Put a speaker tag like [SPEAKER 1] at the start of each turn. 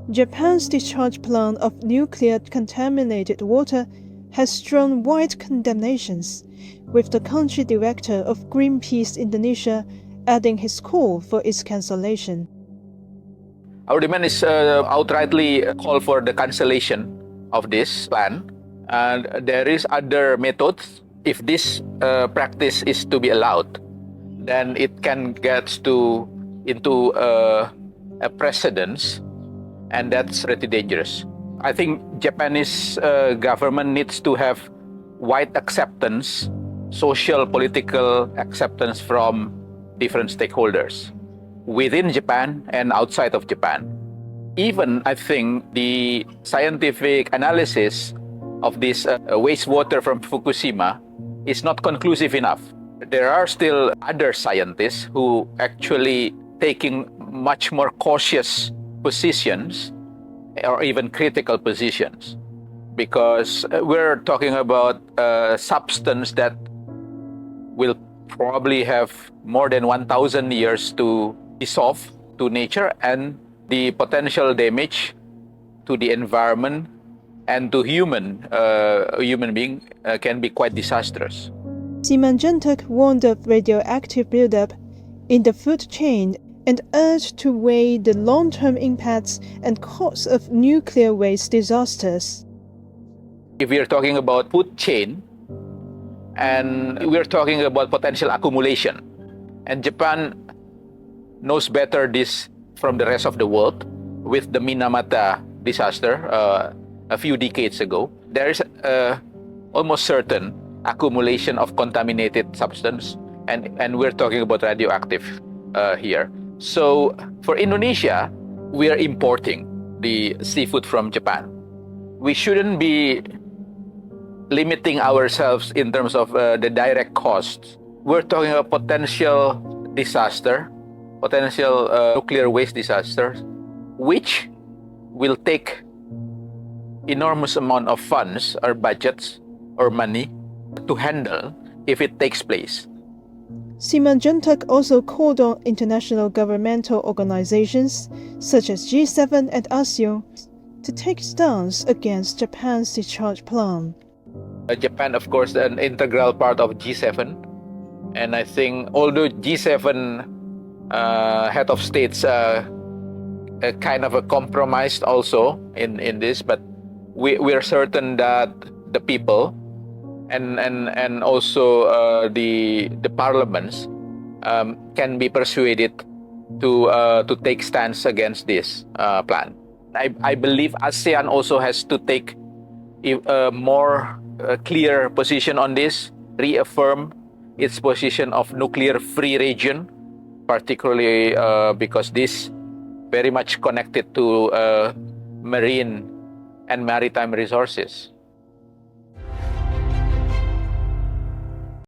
[SPEAKER 1] Japan's discharge plan of nuclear-contaminated water has drawn wide condemnations, with the country director of Greenpeace Indonesia adding his call for its cancellation.
[SPEAKER 2] Our demand is outrightly call for the cancellation of this plan. And there is other methods. If this practice is to be allowed, then it can get into a precedence, and that's pretty dangerous. I think Japanese government needs to have wide acceptance, social, political acceptance from different stakeholders within Japan and outside of Japan. Even, I think, the scientific analysis of this wastewater from Fukushima is not conclusive enough. There are still other scientists who actually taking much more cautious positions or even critical positions, because we're talking about a substance that will probably have more than 1,000 years to dissolve to nature, and the potential damage to the environment and to human being can be quite disastrous.
[SPEAKER 1] Simanjuntak warned of radioactive buildup in the food chain and urged to weigh the long-term impacts and costs of nuclear waste disasters.
[SPEAKER 2] If we are talking about food chain, and we are talking about potential accumulation, and Japan knows better this from the rest of the world with the Minamata disaster a few decades ago. There is almost certain accumulation of contaminated substance, and we're talking about radioactive here. So for Indonesia, we are importing the seafood from Japan. We shouldn't be limiting ourselves in terms of the direct costs. We're talking about potential disaster, potential nuclear waste disaster, which will take enormous amount of funds or budgets or money to handle if it takes place.
[SPEAKER 1] Simanjuntak also called on international governmental organizations such as G7 and ASEAN to take stance against Japan's discharge plan.
[SPEAKER 2] Japan, of course, an integral part of G7, and I think although G7 head of states kind of a compromised also in this, but we are certain that the people and also the parliaments can be persuaded to take stance against this plan. I believe ASEAN also has to take a more clear position on this, reaffirm its position of nuclear-free region, particularly because this very much connected to marine and maritime resources.